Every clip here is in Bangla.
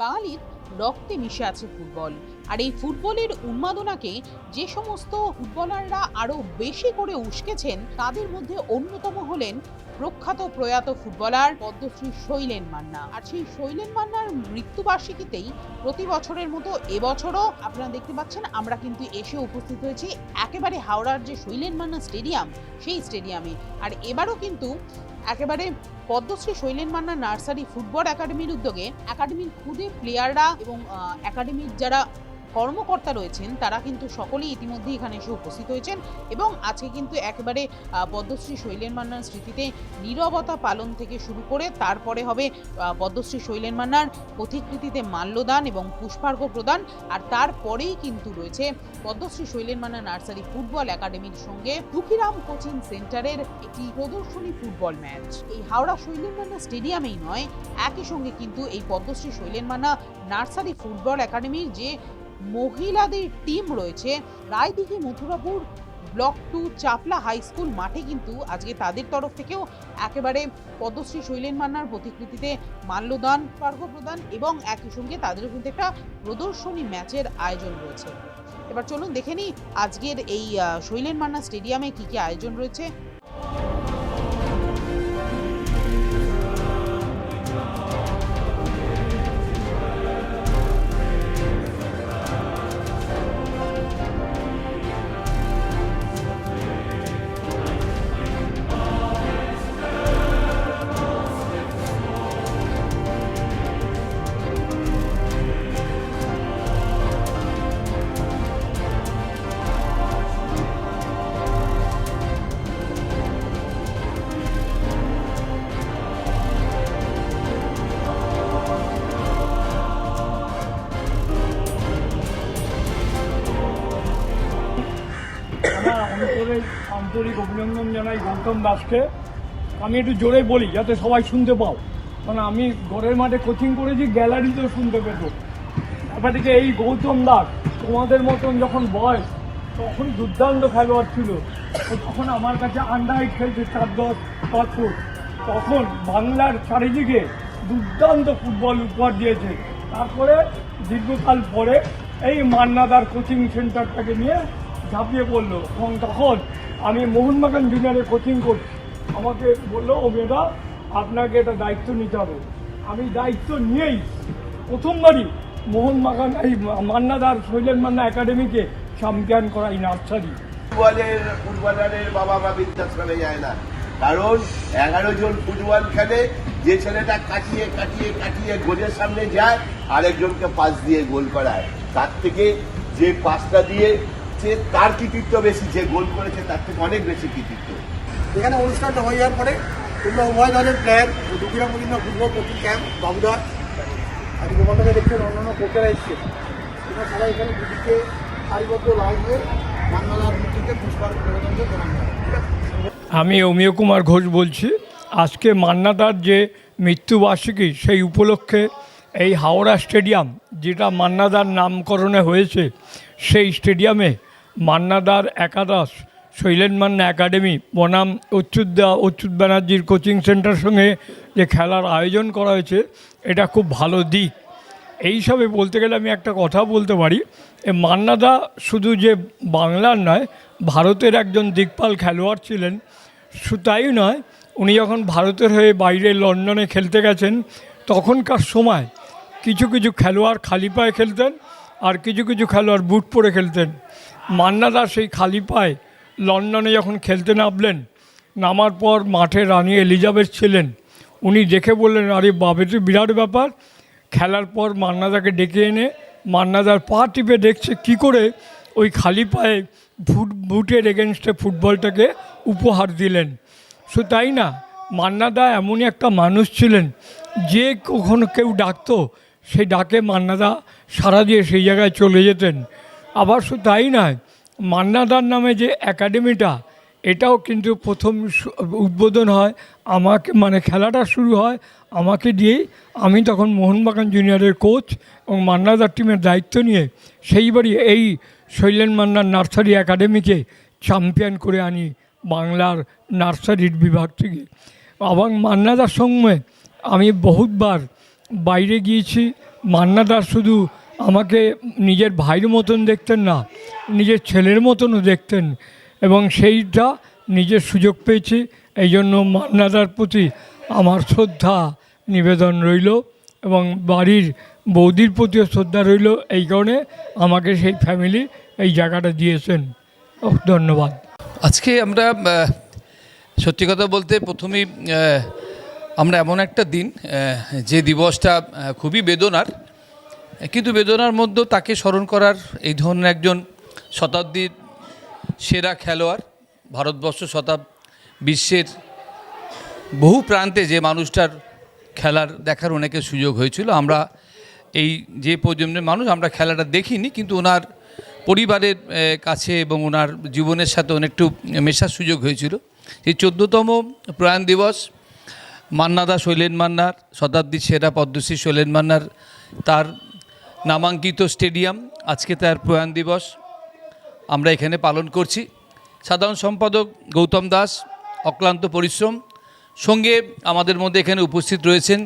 বাঙালির রক্তে মিশে আছে ফুটবল। আর এই ফুটবলের উন্মাদনাকে যে সমস্ত ফুটবলাররা আরো বেশি করে উস্কেছেন তাদের মধ্যে অন্যতম হলেন প্রখ্যাত প্রয়াত ফুটবলার পদ্মশ্রী শৈলেন মান্না। আর সেই শৈলেন মান্নার মৃত্যুবার্ষিকীতেই প্রতি বছরের মতো এবছরও আপনারা দেখতে পাচ্ছেন আমরা কিন্তু এসে উপস্থিত হয়েছি একেবারে হাওড়ার যে শৈলেন মান্না স্টেডিয়াম সেই স্টেডিয়ামে। আর এবারও কিন্তু একেবারে পদ্মশ্রী শৈলেন মান্না নার্সারি ফুটবল একাডেমির উদ্যোগে একাডেমির খুদে প্লেয়াররা এবং একাডেমির যারা কর্মকর্তা রয়েছেন তারা কিন্তু সকলেই ইতিমধ্যে এখানে এসে উপস্থিত হয়েছেন এবং আজকে কিন্তু একেবারে পদ্মশ্রী শৈলেন মান্নার স্মৃতিতে নীরবতা পালন থেকে শুরু করে তারপরে হবে পদ্মশ্রী শৈলেন মান্নার প্রতিকৃতিতে মাল্যদান এবং পুষ্পার্ঘ্য প্রদান। আর তারপরেই কিন্তু রয়েছে পদ্মশ্রী শৈলেন মান্না নার্সারি ফুটবল একাডেমির সঙ্গে দুকিরাম কোচিং সেন্টারের একটি প্রদর্শনী ফুটবল ম্যাচ। এই হাওড়া শৈলেন মান্না স্টেডিয়ামেই নয়, একই সঙ্গে কিন্তু এই পদ্মশ্রী শৈলেন মান্না নার্সারি ফুটবল একাডেমির যে মহিলাদের টিম রয়েছে Raidighi Mathurapur block 2 Chapla high school মাঠে কিন্তু আজকে তাদের তরফ থেকেও একেবারে পদ্মশ্রী শৈলেন মান্নার প্রতিকৃতিতে মাল্যদান পার্ঘ্য প্রদান এবং একই সঙ্গে তাদেরও কিন্তু একটা প্রদর্শনী ম্যাচের আয়োজন রয়েছে। এবার চলুন দেখে নিই আজকের এই শৈলেন মান্না স্টেডিয়ামে কি কি আয়োজন রয়েছে। আমার অন্তরের আন্তরিক অভিনন্দন জানাই গৌতম দাসকে। আমি একটু জোরে বলি যাতে সবাই শুনতে পাও, কারণ আমি ঘরের মাঠে কোচিং করেছি, গ্যালারিতেও শুনতে পেত। ব্যাপারটিকে এই গৌতম দাস তোমাদের মতন যখন বয়স তখন দুর্দান্ত খেলোয়াড় ছিল, তখন আমার কাছে আন্ডার খেলছে 4-10 ফুট, তখন বাংলার চারিদিকে দুর্দান্ত ফুটবল উপহার দিয়েছে। তারপরে দীর্ঘকাল পরে এই মান্নাদার কোচিং সেন্টারটাকে নিয়ে ঝাঁপিয়ে পড়লো এবং তখন আমি মোহনবাগান জুনিয়রে কোচিং করছি। আমাকে বললো ও মেয়েরা আপনাকে এটা দায়িত্ব নিতে হবে। আমি দায়িত্ব নিয়েই প্রথমবারই মোহনবাগান এই মান্নাদার শৈলেন মান্না একাডেমিকে চ্যাম্পিয়ন করাই নার্সারি। ফুটবলারের বাবা মা বৃদ্ধাশ্রমে যায় না, কারণ 11 জন ফুটবল খেলে, যে ছেলেটা কাটিয়ে কাটিয়ে কাটিয়ে গোলের সামনে যায় আরেকজনকে পাস দিয়ে গোল করায়, তার থেকে যে পাসটা দিয়ে তার কৃতিত্ব বেশি, যে গোল করেছে তার থেকে অনেক বেশি কৃতিত্ব। এখানে অনুষ্ঠানটা হয়ে যাওয়ার পরে তোমরা উভয় দলের প্লেয়ার দুকিরাম কোচিং ফুটবল কোচিং ক্যাম্প বাবুদা আর দোকানটাকে দেখছেন অন্যান্য কোচেরা এসছে, তোমরা সবাই এখানে দুদিকে সারিবদ্ধ লাইন হয়ে বাংলার মূর্তিতে পুষ্পার প্রদানকে প্রদান করে। আমি অমিয় কুমার ঘোষ বলছি। আজকে মান্নাদার যে মৃত্যুবার্ষিকী সেই উপলক্ষে এই হাওড়া স্টেডিয়াম, যেটা মান্নাদার নামকরণে হয়েছে, সেই স্টেডিয়ামে মান্নাদার একাদশ শৈলেন মান্না একাডেমি বনাম অচ্যুত ব্যানার্জির কোচিং সেন্টার সঙ্গে যে খেলার আয়োজন করা হয়েছে, এটা খুব ভালো দিক। এইসবে বলতে গেলে আমি একটা কথা বলতে পারি, মান্নাদা শুধু যে বাংলার নয়, ভারতের একজন দিকপাল খেলোয়াড় ছিলেন। শুধু তাই নয়, উনি যখন ভারতের হয়ে বাইরে লন্ডনে খেলতে গেছেন তখনকার সময় কিছু কিছু খেলোয়াড় খালি পায়ে খেলতেন আর কিছু কিছু খেলোয়াড় বুট পরে খেলতেন। মান্নাদা সেই খালি পায়ে লন্ডনে যখন খেলতে নামার পর মাঠে রানী এলিজাবেথ ছিলেন, উনি দেখে বললেন, আরে বাবেতে বিরাট ব্যাপার। খেলার পর মান্নাদাকে ডেকে এনে মান্নাদার পা টিপে দেখছে কী করে ওই খালি পায়ে বুটের এগেনস্টে ফুটবলটাকে উপহার দিলেন। শুধু তাই না, মান্নাদা এমনই একটা মানুষ ছিলেন যে কখনো কেউ ডাকতো সেই ডাকে মান্নাদা সাড়া দিয়ে সেই জায়গায় চলে যেতেন। আবার শুধু তাই নয়, মান্নাদার নামে যে একাডেমিটা, এটাও কিন্তু প্রথম উদ্বোধন হয় আমাকে, মানে খেলাটা শুরু হয় আমাকে দিয়েই। আমি তখন মোহনবাগান জুনিয়রের কোচ এবং মান্নাদার টিমের দায়িত্ব নিয়ে সেইবারই এই শৈলেন মান্নার নার্সারি একাডেমিকে চ্যাম্পিয়ন করে আনি বাংলার নার্সারির বিভাগ থেকে। এবং মান্নাদার সঙ্গে আমি বহুতবার বাইরে গিয়েছি, মান্নাদার শুধু আমাকে নিজের ভাইয়ের মতন দেখতেন না, নিজের ছেলের মতনও দেখতেন, এবং সেইটা নিজের সুযোগ পেয়েছি। এই জন্য মান্নাদার প্রতি আমার শ্রদ্ধা নিবেদন রইল, এবং বাড়ির বৌদির প্রতিও শ্রদ্ধা রইল। এই কারণে আমাকে সেই ফ্যামিলি এই জায়গাটা দিয়েছেন। ধন্যবাদ। আজকে আমরা সত্যি কথা বলতে প্রথমেই আমরা এমন একটা দিন, যে দিবসটা খুবই বেদনার, কিন্তু বেদনার মধ্যেও তাকে স্মরণ করার এই ধরনের একজন শতাব্দীর সেরা খেলোয়াড়, ভারতবর্ষ বিশ্বের বহু প্রান্তে যে মানুষটার খেলার দেখার অনেকের সুযোগ হয়েছিল। আমরা এই যে প্রজন্মের মানুষ আমরা খেলাটা দেখিনি, কিন্তু ওনার পরিবারের কাছে এবং ওনার জীবনের সাথে অনেকটু মেশার সুযোগ হয়েছিল। এই 14তম প্রয়াণ দিবস মান্নাদা, শৈলেন মান্নার, শতাব্দীর সেরা পদ্মশ্রী শৈলেন মান্নার, তার নামাঙ্কিত স্টেডিয়াম, আজকে তার প্রয়াণ দিবস আমরা এখানে পালন করছি। সাধারণ সম্পাদক গৌতম দাস, অক্লান্ত পরিশ্রম, সঙ্গে আমাদের মধ্যে এখানে উপস্থিত রয়েছেন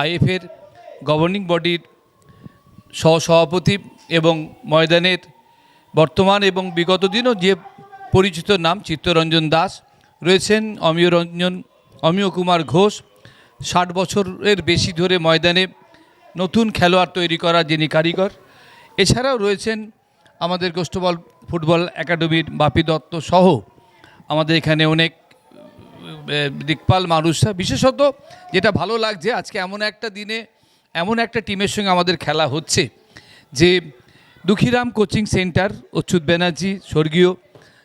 আইএফের গভর্নিং বডির সহসভাপতি এবং ময়দানের বর্তমান এবং বিগত দিনও যে পরিচিত নাম চিত্তরঞ্জন দাস রয়েছেন, অমিয় কুমার ঘোষ, 60 বছরের বেশি ধরে ময়দানে নতুন খেলোয়াড় তৈরি করা যিনি কারিগর। এছাড়াও রয়েছেন আমাদের গোষ্ঠবল ফুটবল একাডেমির বাপি দত্ত সহ আমাদের এখানে অনেক দিকপাল মানুষরা। বিশেষত যেটা ভালো লাগছে, আজকে এমন একটা দিনে এমন একটা টিমের সঙ্গে আমাদের খেলা হচ্ছে, যে দুঃখীরাম কোচিং সেন্টার, অচ্যুত ব্যানার্জি স্বর্গীয়,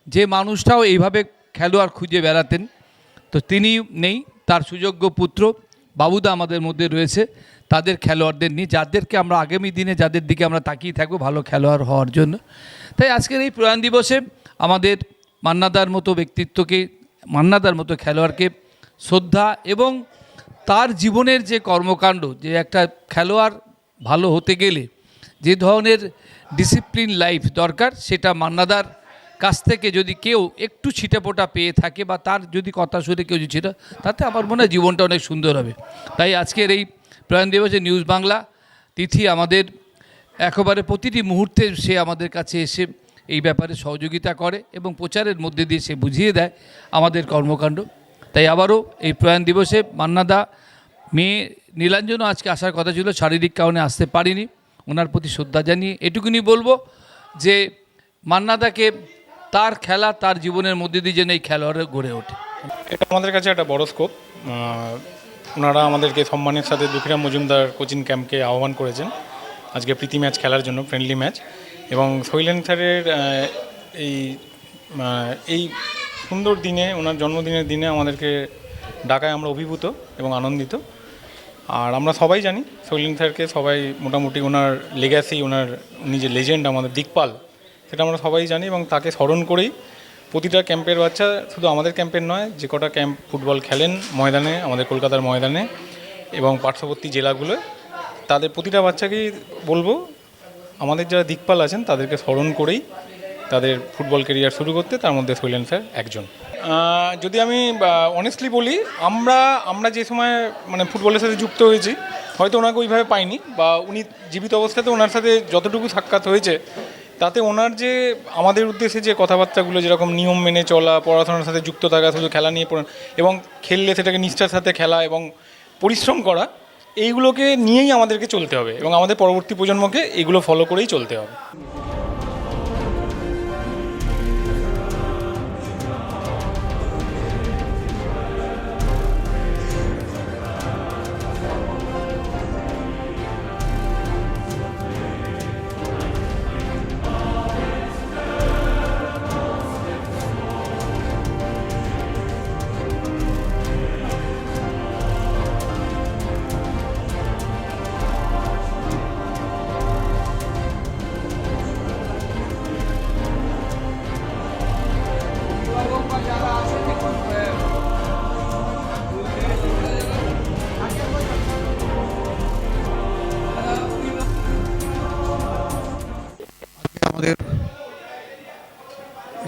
যে মানুষটাও এইভাবে খেলোয়াড় খুঁজে বেড়াতেন, তো তিনি নেই, তার সুযোগ্য পুত্র বাবুদা আমাদের মধ্যে রয়েছে, তাদের খেলোয়াড়দের নিয়ে, যাদেরকে আমরা আগামী দিনে যাদের দিকে আমরা তাকিয়ে থাকবো ভালো খেলোয়াড় হওয়ার জন্য। তাই আজকের এই প্রয়াণ দিবসে আমাদের মান্নাদার মতো ব্যক্তিত্বকে, মান্নাদার মতো খেলোয়াড়কে শ্রদ্ধা, এবং তার জীবনের যে কর্মকাণ্ড, যে একটা খেলোয়াড় ভালো হতে গেলে যে ধরনের ডিসিপ্লিন লাইফ দরকার, সেটা মান্নাদার কাছ থেকে যদি কেউ একটু ছিটেফোঁটা পেয়ে থাকে, বা তার যদি কথা শুনে কেউ ছিটা, তাতে আমার মনে হয় জীবনটা অনেক সুন্দর হবে। তাই আজকের এই প্রয়াণ দিবসে নিউজ বাংলা তিথি আমাদের একেবারে প্রতিটি মুহূর্তে সে আমাদের কাছে এসে এই ব্যাপারে সহযোগিতা করে এবং প্রচারের মধ্যে দিয়ে সে বুঝিয়ে দেয় আমাদের কর্মকাণ্ড। তাই আবারও এই প্রয়াণ দিবসে মান্নাদা, মেয়ে নীলাঞ্জনও আজকে আসার কথা ছিল, শারীরিক কারণে আসতে পারিনি, ওনার প্রতি শ্রদ্ধা জানিয়ে এটুকুনি বলবো যে মান্নাদাকে তার খেলা, তার জীবনের মধ্যে দিয়ে যেন এই খেলোয়াড় গড়ে ওঠে। এটা আমাদের কাছে একটা বড় স্কোপ। ওনারা আমাদেরকে সম্মানের সাথে দুঃখীরাম মজুমদার কোচিং ক্যাম্পকে আহ্বান করেছেন আজকে প্রীতি ম্যাচ খেলার জন্য, ফ্রেন্ডলি ম্যাচ। এবং শৈলেন স্যারের এই সুন্দর দিনে, ওনার জন্মদিনের দিনে আমাদেরকে ডাকায় আমরা অভিভূত এবং আনন্দিত। আর আমরা সবাই জানি শৈলেন স্যারকে, সবাই মোটামুটি ওনার লেগাসি, ওনার উনি যে লেজেন্ড আমাদের দিকপাল, সেটা আমরা সবাই জানি, এবং তাকে স্মরণ করেই প্রতিটা ক্যাম্পের বাচ্চা, শুধু আমাদের ক্যাম্পের নয়, যে কটা ক্যাম্প ফুটবল খেলেন ময়দানে, আমাদের কলকাতার ময়দানে এবং পার্শ্ববর্তী জেলাগুলোয়, তাদের প্রতিটা বাচ্চাকেই বলবো আমাদের যারা দিকপাল আছেন তাদেরকে স্মরণ করেই তাদের ফুটবল কেরিয়ার শুরু করতে, তার মধ্যে শৈলেন স্যার একজন। যদি আমি অনেস্টলি বলি, আমরা যে সময় মানে ফুটবলের সাথে যুক্ত হয়েছি, হয়তো ওনাকে ওইভাবে পাইনি, বা উনি জীবিত অবস্থাতে ওনার সাথে যতটুকু সাক্ষাৎ হয়েছে, তাতে ওনার যে আমাদের উদ্দেশ্যে যে কথাবার্তাগুলো, যেরকম নিয়ম মেনে চলা, পড়াশোনার সাথে যুক্ত থাকা, শুধু খেলা নিয়ে এবং খেললে সেটাকে নিষ্ঠার সাথে খেলা এবং পরিশ্রম করা, এইগুলোকে নিয়েই আমাদেরকে চলতে হবে, এবং আমাদের পরবর্তী প্রজন্মকে এইগুলো ফলো করেই চলতে হবে। আমাদের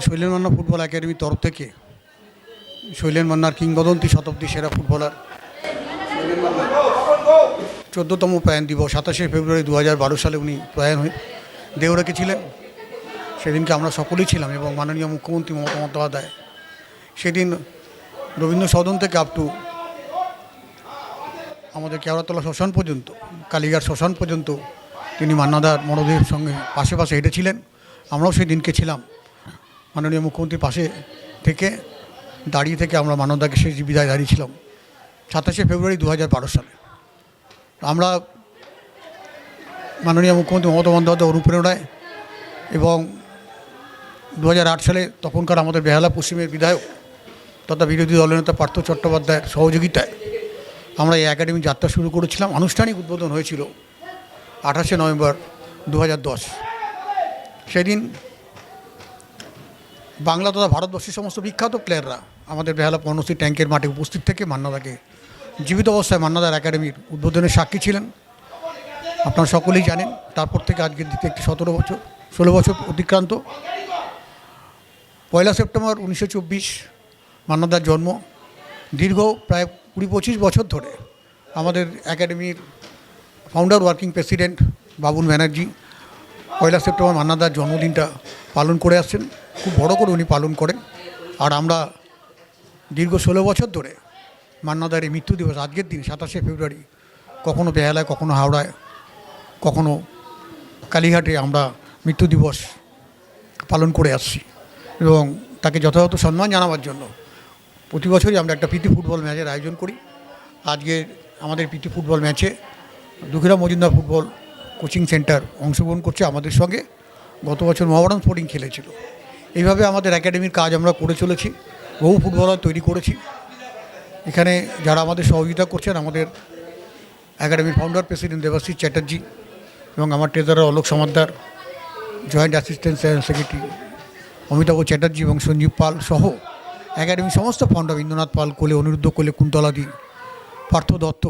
শৈলেন মান্না ফুটবল একাডেমির তরফ থেকে শৈলেন মান্নার কিংবদন্তি শতাব্দী সেরা ফুটবলার 14তম প্রয়াণ দিবস 27শে ফেব্রুয়ারি 2012 সালে উনি প্রয়াণ হয়ে দেহ রেখেছিলেন। সেদিনকে আমরা সকলেই ছিলাম এবং মাননীয় মুখ্যমন্ত্রী মমতা বন্দ্যোপাধ্যায় সেদিন রবীন্দ্র সদন থেকে আপ টু আমাদের কেওড়াতলা শ্মশান পর্যন্ত, কালীঘাট শ্মশান পর্যন্ত তিনি মান্নাদার মরদেহের সঙ্গে পাশে পাশে হেঁটেছিলেন। আমরাও সেই দিনকে ছিলাম, মাননীয় মুখ্যমন্ত্রীর পাশে থেকে দাঁড়িয়ে থেকে আমরা মান্নাদাকে শেষ বিদায় দাঁড়িয়েছিলাম 27শে ফেব্রুয়ারি 2012 সালে। আমরা মাননীয় মুখ্যমন্ত্রী মমতা বন্দ্যোপাধ্যায় অনুপ্রেরণায় এবং 2008 সালে তখনকার আমাদের বেহালা পশ্চিমের বিধায়ক তথা বিরোধী দলনেতা পার্থ চট্টোপাধ্যায়ের সহযোগিতায় আমরা এই একাডেমি যাত্রা শুরু করেছিলাম। আনুষ্ঠানিক উদ্বোধন হয়েছিল 28শে নভেম্বর 2010। সেদিন বাংলা তথা ভারতবর্ষের সমস্ত বিখ্যাত প্লেয়াররা আমাদের বেহালা পর্ণশ্রী ট্যাঙ্কের মাঠে উপস্থিত থেকে মান্নাদাকে জীবিত অবস্থায় মান্নাদার একাডেমির উদ্বোধনের সাক্ষী ছিলেন। আপনারা সকলেই জানেন, তারপর থেকে আজকের দিকে একটি 16 বছর অতিক্রান্ত। 1 সেপ্টেম্বর 1924 মান্নাদার জন্ম। দীর্ঘ প্রায় 20-25 বছর ধরে আমাদের একাডেমির founder working president Babul Banerjee 1 September মান্নাদার জন্মদিনটা পালন করে আসছেন, খুব বড় করে উনি পালন করেন। আর আমরা দীর্ঘ 16 বছর ধরে মান্নাদার এই মৃত্যু দিবস আজকের দিন 27শে ফেব্রুয়ারি কখনো বেহালায়, কখনো হাওড়ায়, কখনো কালীঘাটে আমরা মৃত্যু দিবস পালন করে আসছি এবং তাকে যথাযথ সম্মান জানাবার জন্য প্রতি বছরই আমরা একটা প্রীতি ফুটবল ম্যাচের আয়োজন করি। আজকে আমাদের প্রীতি ফুটবল ম্যাচে দুঘিরা মজুমদার ফুটবল কোচিং সেন্টার অংশগ্রহণ করছে আমাদের সঙ্গে। গত বছর মহাবারান স্পোর্টিং খেলেছিল। এইভাবে আমাদের একাডেমির কাজ আমরা করে চলেছি, বহু ফুটবলার তৈরি করেছি। এখানে যারা আমাদের সহযোগিতা করছেন, আমাদের একাডেমির ফাউন্ডার প্রেসিডেন্ট দেবাশিস চ্যাটার্জি এবং আমার treasurer Alok Samaddar, joint assistant secretary Amitabh Chatterjee এবং সঞ্জীব পাল সহ একাডেমির সমস্ত ফাউন্ডার ইন্দ্রনাথ পাল, কোলে অনিরুদ্ধ, কোলে কুন্তলাদি, পার্থ দত্ত,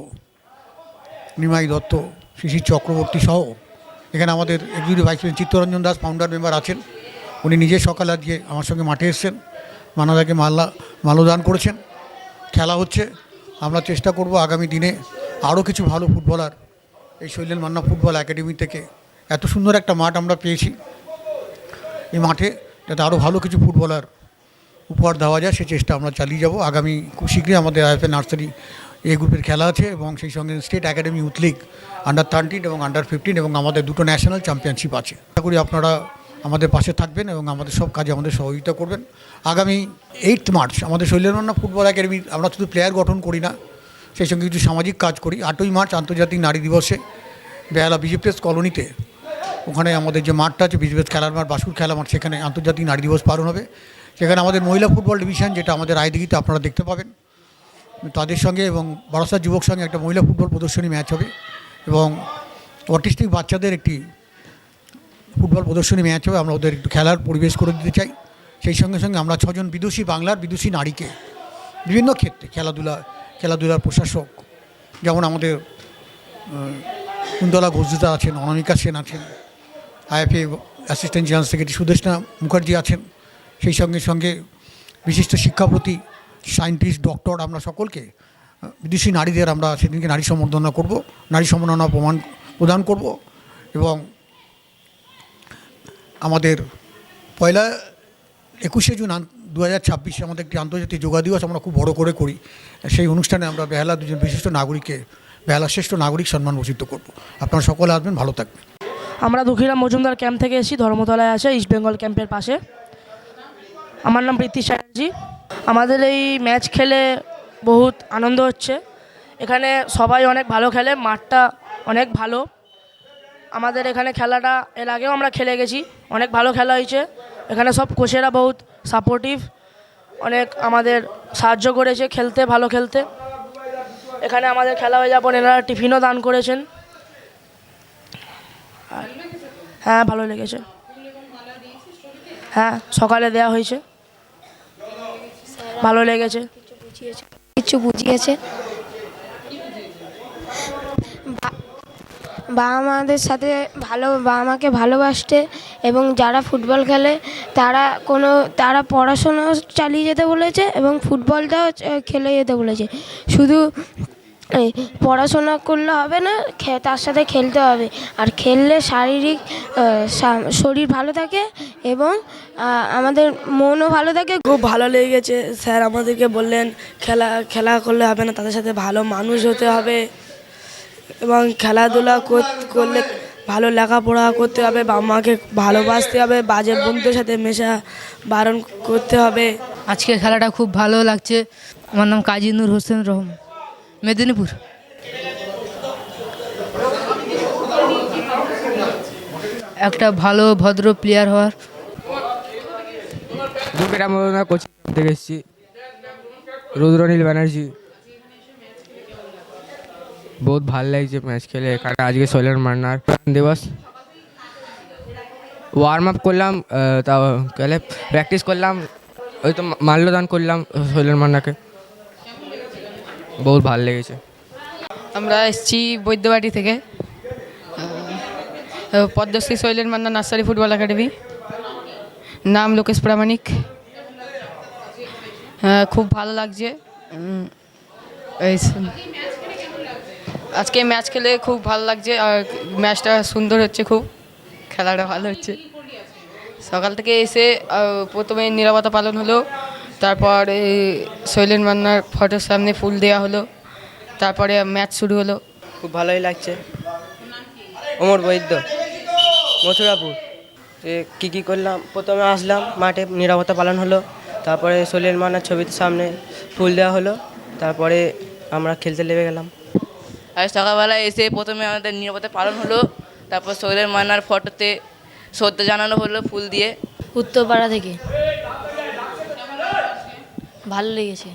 নিমাই দত্ত, শিশির চক্রবর্তী সহ এখানে আমাদের executive vice president Chittaranjan Das founder member আছেন। উনি নিজে সকালে আজকে আমার সঙ্গে মাঠে এসেছেন, মান্নাদাকে মাল্যদান করেছেন। খেলা হচ্ছে, আমরা চেষ্টা করব আগামী দিনে আরও কিছু ভালো ফুটবলার এই শৈলেন মান্না ফুটবল একাডেমি থেকে, এত সুন্দর একটা মাঠ আমরা পেয়েছি, এই মাঠে যাতে আরও ভালো কিছু ফুটবলার উপহার দেওয়া যায় সে চেষ্টা আমরা চালিয়ে যাব। আগামী খুব শীঘ্রই আমাদের আইএফএ নার্সারি এ গ্রুপের খেলা আছে এবং সেই সঙ্গে স্টেট একাডেমি ইউথ লিগ আন্ডার-13 এবং আন্ডার-15 এবং আমাদের দুটো ন্যাশনাল চ্যাম্পিয়নশিপ আছে। আশা করি আপনারা আমাদের পাশে থাকবেন এবং আমাদের সব কাজে আমাদের সহযোগিতা করবেন। আগামী 8 মার্চ আমাদের শৈলেন মান্না ফুটবল একাডেমি আমরা শুধু প্লেয়ার গঠন করি না, সেই সঙ্গে কিছু সামাজিক কাজ করি। 8ই মার্চ আন্তর্জাতিক নারী দিবসে বেহালা বিজেপিএস কলোনিতে, ওখানে আমাদের যে মাঠটা আছে বিজেপিএস খেলার মাঠ, বাসুর খেলা মাঠ, সেখানে আন্তর্জাতিক নারী দিবস পালন হবে। সেখানে আমাদের মহিলা ফুটবল ডিভিশন, যেটা আমাদের আইদিঘিতে আপনারা দেখতে পাবেন, তাদের সঙ্গে এবং বারাসাত যুবক সঙ্গে একটা মহিলা ফুটবল প্রদর্শনী ম্যাচ হবে এবং অটিস্টিক বাচ্চাদের একটি ফুটবল প্রদর্শনী ম্যাচ হবে। আমরা ওদের একটু খেলার পরিবেশ করে দিতে চাই। সেই সঙ্গে সঙ্গে আমরা 6 জন বিদুষী, বাংলার বিদুষী নারীকে বিভিন্ন ক্ষেত্রে খেলাধুলার প্রশাসক, যেমন আমাদের কুন্তলা ঘোষদা আছেন, অনামিকা সেন আছেন, IFA assistant general secretary Sudeshna Mukherjee আছেন, সেই সঙ্গে সঙ্গে বিশিষ্ট শিক্ষাপ্রতি, সায়েন্টিস্ট, ডক্টর, আমরা সকলকে বিদেশি নারীদের আমরা সেদিনকে নারী সম্বর্ধনা করব, নারী সম্মাননা প্রদান করব। এবং আমাদের 21শে জুন 2026 আমাদের একটি আন্তর্জাতিক যোগা দিবস আমরা খুব বড় করে করি। সেই অনুষ্ঠানে আমরা বেহালা দুজন বিশিষ্ট নাগরিককে বেহালা শ্রেষ্ঠ নাগরিক সম্মান ভূষিত করব। আপনারা সকলে আসবেন, ভালো থাকবেন। আমরা দুঃখীরাম মজুমদার ক্যাম্প থেকে এসেছি, ধর্মতলায় আছে ইস্ট বেঙ্গল ক্যাম্পের পাশে। আমার নাম প্রীতি চ্যাটার্জি। আমাদের এই ম্যাচ খেলে বহুত আনন্দ হচ্ছে। এখানে সবাই অনেক ভালো খেলে, মাঠটা অনেক ভালো। আমাদের এখানে খেলাটা এর আগেও আমরা খেলে গেছি, অনেক ভালো খেলা হয়েছে। এখানে সব কোচেরা বহুত সাপোর্টিভ, অনেক আমাদের সাহায্য করেছে খেলতে, ভালো খেলতে। এখানে আমাদের খেলা হয়ে যাওয়ার পর এনারা টিফিনও দান করেছেন। হ্যাঁ, ভালো লেগেছে। হ্যাঁ, সকালে দেওয়া হয়েছে, ভালো লেগেছে। কিছু বুঝিয়েছে, বাবা মাদের সাথে বাবা মাকে ভালোবাসতে এবং যারা ফুটবল খেলে তারা পড়াশোনা চালিয়ে যেতে বলেছে এবং ফুটবলটাও খেলে যেতে বলেছে। শুধু এই পড়াশোনা করলে হবে না, তার সাথে খেলতে হবে। আর খেললে শারীরিক শরীর ভালো থাকে এবং আমাদের মনও ভালো থাকে। খুব ভালো লেগেছে, স্যার আমাদেরকে বললেন খেলা করলে হবে না, তাদের সাথে ভালো মানুষ হতে হবে এবং খেলাধুলা করলে ভালো লেখাপড়া করতে হবে, বাবা মাকে ভালোবাসতে হবে, বাজে বন্ধুদের সাথে মেশা বারণ করতে হবে। আজকের খেলাটা খুব ভালো লাগছে। আমার নাম কাজী নূর হোসেন রহম, মেদিনীপুর। একটা ভালো ভদ্র প্লেয়ার হওয়ার। দুর্গা মদনা কোচিং থেকে এসেছি, রুদ্রনীল ব্যানার্জি। বহুত ভালো লাগছে ম্যাচ খেলে এখানে। আজকে শৈলেন মান্নার দিবস, ওয়ার্ম আপ করলাম, তা খেলে প্র্যাকটিস করলাম, ওই তো মাল্যদান করলাম শৈলেন মান্নাকে। বহুত ভালো লেগেছে। আমরা এসেছি বৈদ্যবাটি থেকে, Padmashri Sailen Manna nursery football academy. নাম লোকেশ প্রামাণিক। খুব ভালো লাগছে। আজকে ম্যাচ খেলে খুব ভালো লাগছে, আর ম্যাচটা সুন্দর হচ্ছে, খুব খেলাটা ভালো হচ্ছে। সকাল থেকে এসে প্রথমে নিরাপত্তা পালন হলো, তারপর শৈলেন মান্নার ফটোর সামনে ফুল দেওয়া হলো, তারপরে ম্যাচ শুরু হলো। খুব ভালোই লাগছে। অমর বৈদ্য, মথুরাপুর। কী করলাম, প্রথমে আসলাম মাঠে, নিরাপত্তা পালন হলো, তারপরে শৈলেন মান্নার ছবির সামনে ফুল দেওয়া হলো, তারপরে আমরা খেলতে লেগে গেলাম। আর সকালবেলা এসে প্রথমে আমাদের নিরাপত্তা পালন হলো, তারপর শৈলেন মান্নার ফটোতে শ্রদ্ধা জানানো হলো ফুল দিয়ে। উত্তরপাড়া থেকে। ভালো লেগেছে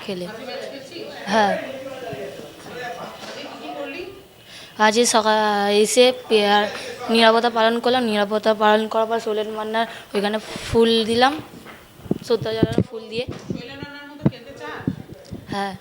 খেলে। হ্যাঁ, আজ সকাল এসে নিরাপত্তা পালন করলাম, নিরাপত্তা পালন করার পর শৈলেন মান্নার ওইখানে ফুল দিলাম, শ্রদ্ধা জানানো ফুল দিয়ে। হ্যাঁ।